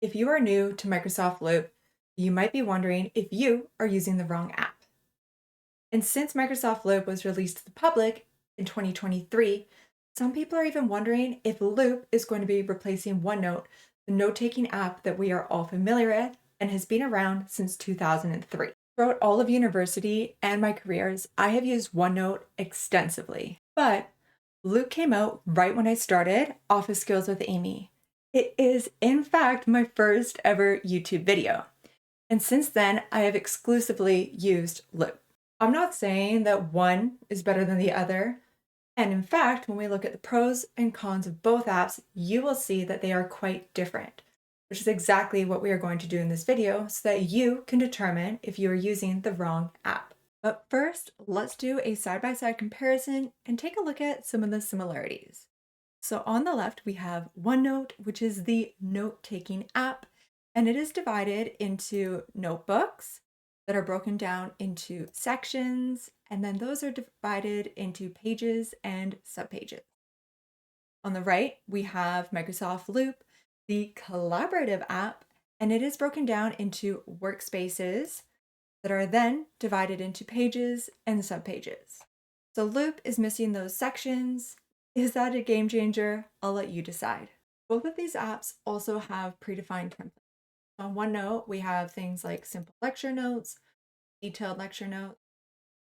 If you are new to Microsoft Loop, you might be wondering if you are using the wrong app. And since Microsoft Loop was released to the public in 2023, some people are even wondering if Loop is going to be replacing OneNote, the note-taking app that we are all familiar with and has been around since 2003. Throughout all of university and my careers, I have used OneNote extensively, but Loop came out right when I started Office Skills with Amy. It is, in fact, my first ever YouTube video. And since then, I have exclusively used Loop. I'm not saying that one is better than the other. And in fact, when we look at the pros and cons of both apps, you will see that they are quite different, which is exactly what we are going to do in this video so that you can determine if you are using the wrong app. But first, let's do a side-by-side comparison and take a look at some of the similarities. So on the left, we have OneNote, which is the note-taking app, and it is divided into notebooks that are broken down into sections, and then those are divided into pages and subpages. On the right, we have Microsoft Loop, the collaborative app, and it is broken down into workspaces that are then divided into pages and subpages. So Loop is missing those sections. Is that a game changer? I'll let you decide. Both of these apps also have predefined templates. On OneNote, we have things like simple lecture notes, detailed lecture notes.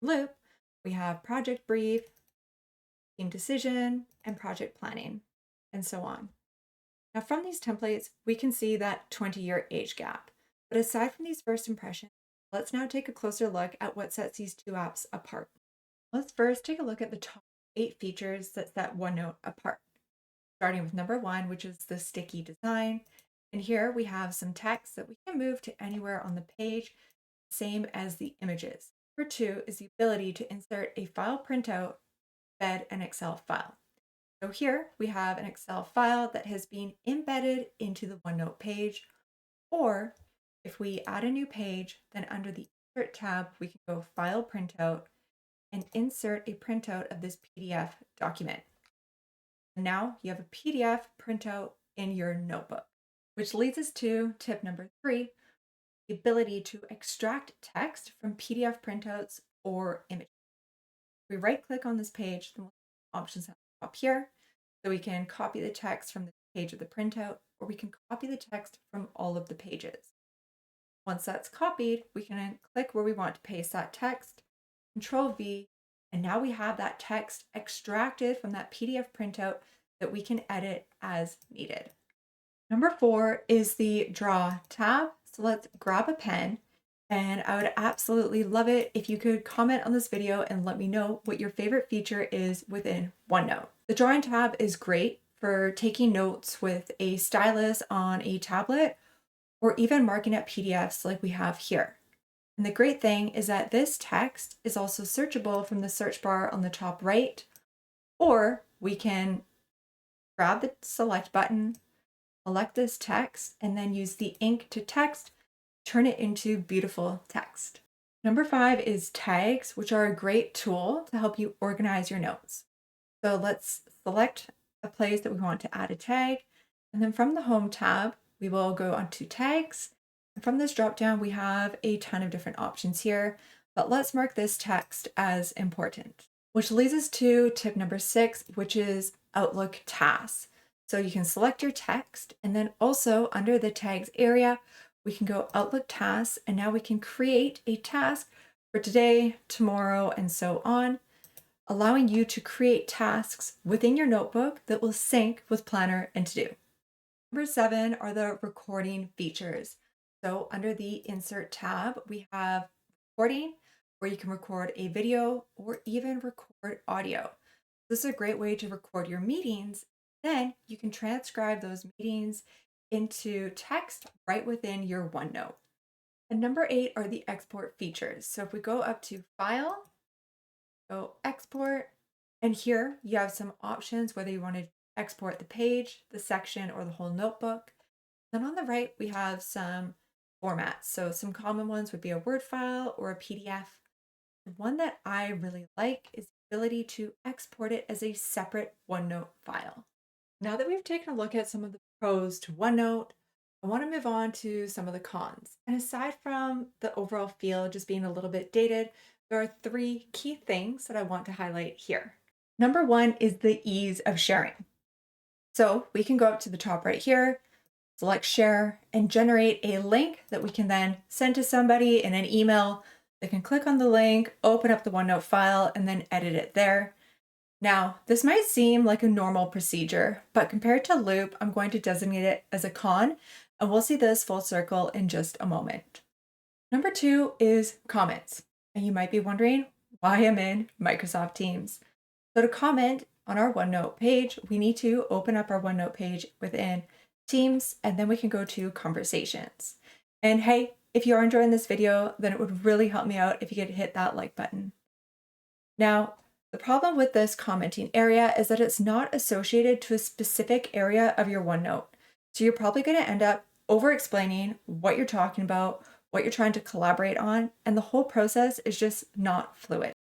Loop, we have project brief, team decision, and project planning, and so on. Now from these templates, we can see that 20-year age gap. But aside from these first impressions, let's now take a closer look at what sets these two apps apart. Let's first take a look at the top 8 features that set OneNote apart. Starting with number 1, which is the sticky design. And here we have some text that we can move to anywhere on the page, same as the images. Number 2 is the ability to insert a file printout, embed an Excel file. So here we have an Excel file that has been embedded into the OneNote page, or if we add a new page, then under the Insert tab, we can go File Printout and insert a printout of this PDF document. Now you have a PDF printout in your notebook, which leads us to tip number 3, the ability to extract text from PDF printouts or images. We right click on this page, then we'll options at the top here. So we can copy the text from the page of the printout, or we can copy the text from all of the pages. Once that's copied, we can click where we want to paste that text, Control V, and now we have that text extracted from that PDF printout that we can edit as needed. Number 4 is the Draw tab. So let's grab a pen, and I would absolutely love it if you could comment on this video and let me know what your favorite feature is within OneNote. The Drawing tab is great for taking notes with a stylus on a tablet or even marking up PDFs like we have here. And the great thing is that this text is also searchable from the search bar on the top right, or we can grab the select button, select this text, and then use the ink to text, turn it into beautiful text. Number 5 is tags, which are a great tool to help you organize your notes. So let's select a place that we want to add a tag, and then from the Home tab, we will go onto Tags. And from this dropdown, we have a ton of different options here, but let's mark this text as important, which leads us to tip number 6, which is Outlook tasks. So you can select your text, and then also under the tags area, we can go Outlook tasks, and now we can create a task for today, tomorrow, and so on, allowing you to create tasks within your notebook that will sync with Planner and To-Do. Number 7 are the recording features. So under the Insert tab, we have recording, where you can record a video or even record audio. This is a great way to record your meetings. Then you can transcribe those meetings into text right within your OneNote. And number 8 are the export features. So if we go up to File, go Export, and here you have some options whether you want to export the page, the section, or the whole notebook. Then on the right, we have some formats. So some common ones would be a Word file or a PDF. The one that I really like is the ability to export it as a separate OneNote file. Now that we've taken a look at some of the pros to OneNote, I want to move on to some of the cons. And aside from the overall feel just being a little bit dated, there are three key things that I want to highlight here. Number one is the ease of sharing. So we can go up to the top right here, select share, and generate a link that we can then send to somebody in an email. They can click on the link, open up the OneNote file, and then edit it there. Now, this might seem like a normal procedure, but compared to Loop, I'm going to designate it as a con, and we'll see this full circle in just a moment. Number two is comments. And you might be wondering why I'm in Microsoft Teams. So to comment on our OneNote page, we need to open up our OneNote page within Teams, and then we can go to conversations. And hey, if you are enjoying this video, then it would really help me out if you could hit that like button. Now, the problem with this commenting area is that it's not associated to a specific area of your OneNote. So you're probably going to end up over explaining what you're talking about, what you're trying to collaborate on, and the whole process is just not fluid.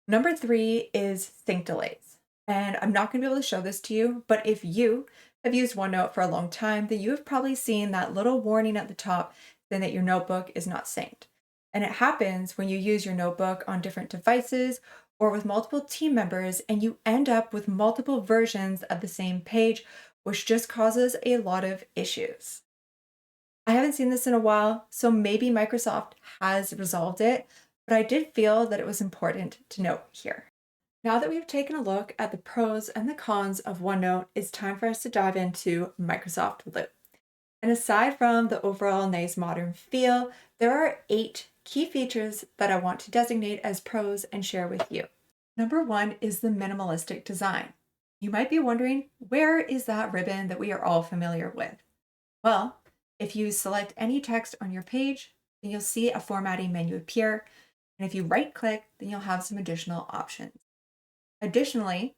Number three is sync delays. And I'm not going to be able to show this to you, but if you have used OneNote for a long time, then you have probably seen that little warning at the top saying that your notebook is not synced. And it happens when you use your notebook on different devices or with multiple team members, and you end up with multiple versions of the same page, which just causes a lot of issues. I haven't seen this in a while, so maybe Microsoft has resolved it, but I did feel that it was important to note here. Now that we've taken a look at the pros and the cons of OneNote, it's time for us to dive into Microsoft Loop. And aside from the overall nice modern feel, there are 8 key features that I want to designate as pros and share with you. Number one is the minimalistic design. You might be wondering, where is that ribbon that we are all familiar with? Well, if you select any text on your page, then you'll see a formatting menu appear. And if you right click, then you'll have some additional options. Additionally,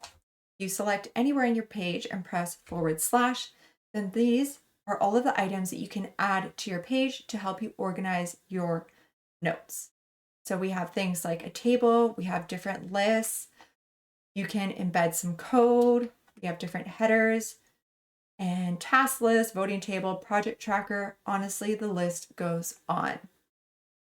you select anywhere in your page and press /, then these are all of the items that you can add to your page to help you organize your notes. So we have things like a table, we have different lists, you can embed some code, we have different headers, and task list, voting table, project tracker. Honestly, the list goes on.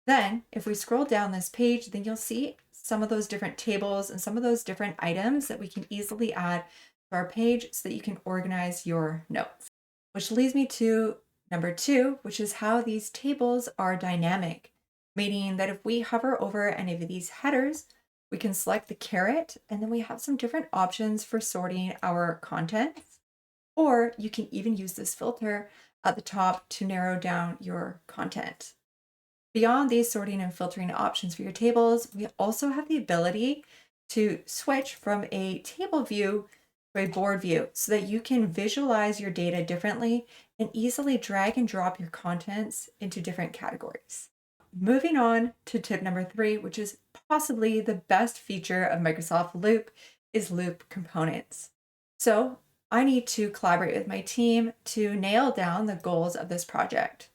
Then if we scroll down this page, then you'll see some of those different tables and some of those different items that we can easily add to our page so that you can organize your notes. Which leads me to number two, which is how these tables are dynamic, meaning that if we hover over any of these headers, we can select the caret, and then we have some different options for sorting our contents. Or you can even use this filter at the top to narrow down your content. Beyond these sorting and filtering options for your tables, we also have the ability to switch from a table view to a board view so that you can visualize your data differently and easily drag and drop your contents into different categories. Moving on to tip number three, which is possibly the best feature of Microsoft Loop, is Loop components. So I need to collaborate with my team to nail down the goals of this project.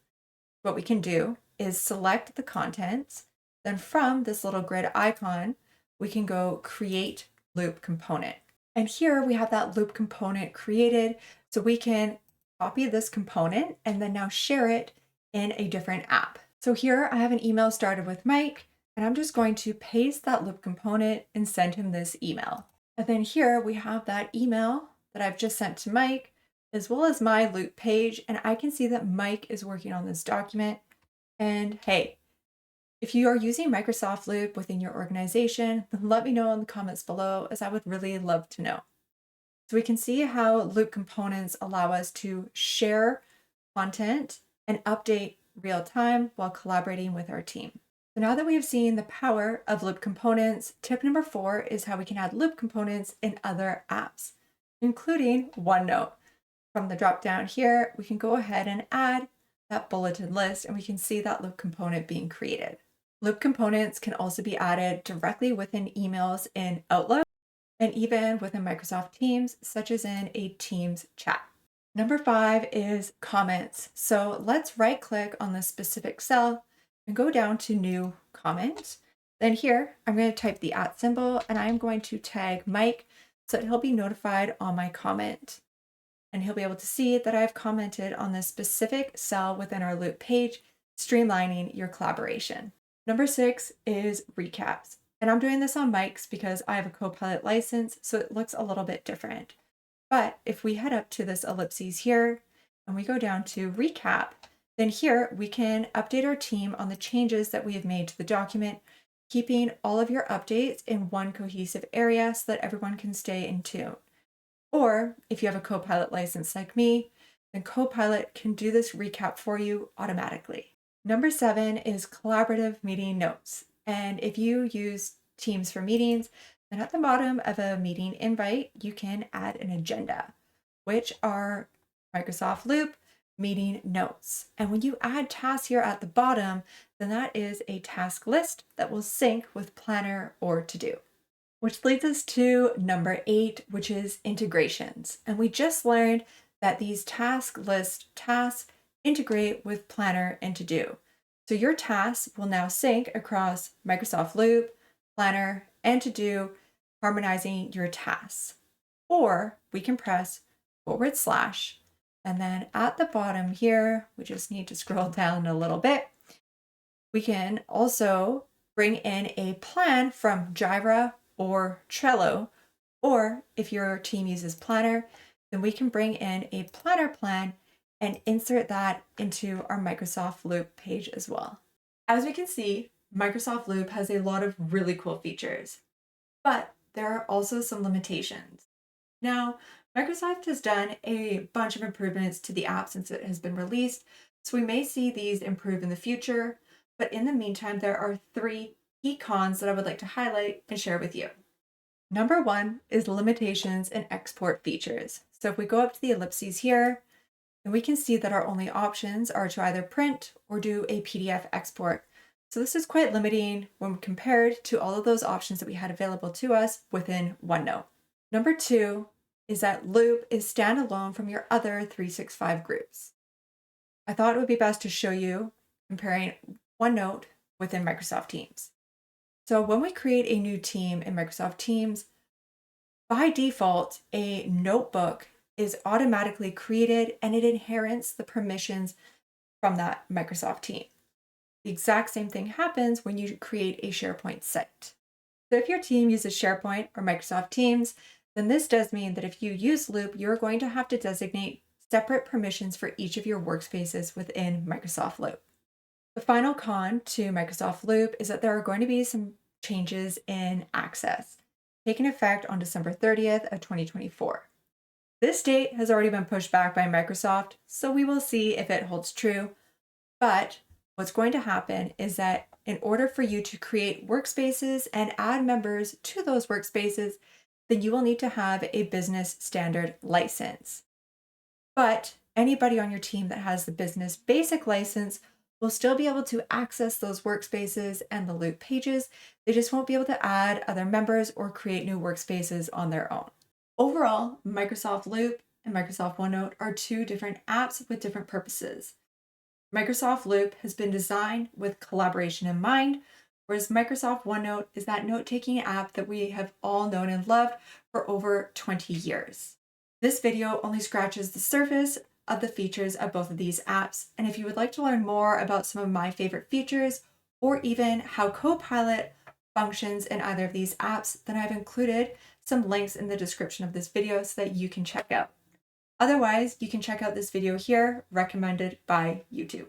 What we can do is select the contents. Then from this little grid icon, we can go create loop component. And here we have that loop component created. So we can copy this component and then now share it in a different app. So here I have an email started with Mike, and I'm just going to paste that loop component and send him this email. And then here we have that email that I've just sent to Mike, as well as my loop page. And I can see that Mike is working on this document. And hey, if you are using Microsoft Loop within your organization, then let me know in the comments below, as I would really love to know. So we can see how Loop components allow us to share content and update real time while collaborating with our team. So now that we have seen the power of Loop components, tip number 4 is how we can add Loop components in other apps, including OneNote. From the drop down here, we can go ahead and add that bulleted list, and we can see that loop component being created. Loop components can also be added directly within emails in Outlook and even within Microsoft Teams, such as in a Teams chat. Number 5 is comments. So let's right click on this specific cell and go down to new comment. Then here, I'm going to type the @ symbol, and I'm going to tag Mike so that he'll be notified on my comment. and he'll be able to see that I've commented on this specific cell within our Loop page, streamlining your collaboration. Number 6 is recaps. And I'm doing this on mics because I have a Copilot license, so it looks a little bit different. But if we head up to this ellipses here and we go down to recap, then here we can update our team on the changes that we have made to the document, keeping all of your updates in one cohesive area so that everyone can stay in tune. Or if you have a Copilot license like me, then Copilot can do this recap for you automatically. Number 7 is collaborative meeting notes. And if you use Teams for meetings, then at the bottom of a meeting invite, you can add an agenda, which are Microsoft Loop meeting notes. And when you add tasks here at the bottom, then that is a task list that will sync with Planner or ToDo. Which leads us to number 8, which is integrations. And we just learned that these task list tasks integrate with Planner and ToDo. So your tasks will now sync across Microsoft Loop, Planner, and ToDo, harmonizing your tasks. Or we can press / and then at the bottom here, we just need to scroll down a little bit. We can also bring in a plan from Jira or Trello, or if your team uses Planner, then we can bring in a Planner plan and insert that into our Microsoft Loop page as well. As we can see, Microsoft Loop has a lot of really cool features, but there are also some limitations. Now, Microsoft has done a bunch of improvements to the app since it has been released, so we may see these improve in the future, but in the meantime, there are 3 key cons that I would like to highlight and share with you. Number 1 is limitations in export features. So if we go up to the ellipses here, then we can see that our only options are to either print or do a PDF export. So this is quite limiting when compared to all of those options that we had available to us within OneNote. Number 2 is that Loop is standalone from your other 365 groups. I thought it would be best to show you comparing OneNote within Microsoft Teams. So when we create a new team in Microsoft Teams, by default, a notebook is automatically created and it inherits the permissions from that Microsoft team. The exact same thing happens when you create a SharePoint site. So if your team uses SharePoint or Microsoft Teams, then this does mean that if you use Loop, you're going to have to designate separate permissions for each of your workspaces within Microsoft Loop. The final con to Microsoft Loop is that there are going to be some changes in access, taking effect on December 30th of 2024. This date has already been pushed back by Microsoft, so we will see if it holds true. But what's going to happen is that in order for you to create workspaces and add members to those workspaces, then you will need to have a business standard license. But anybody on your team that has the business basic license will still be able to access those workspaces and the Loop pages. They just won't be able to add other members or create new workspaces on their own. Overall, Microsoft Loop and Microsoft OneNote are 2 different apps with different purposes. Microsoft Loop has been designed with collaboration in mind, whereas Microsoft OneNote is that note-taking app that we have all known and loved for over 20 years. This video only scratches the surface of the features of both of these apps, and if you would like to learn more about some of my favorite features, or even how Copilot functions in either of these apps, then I've included some links in the description of this video so that you can check out. Otherwise, you can check out this video here, recommended by YouTube.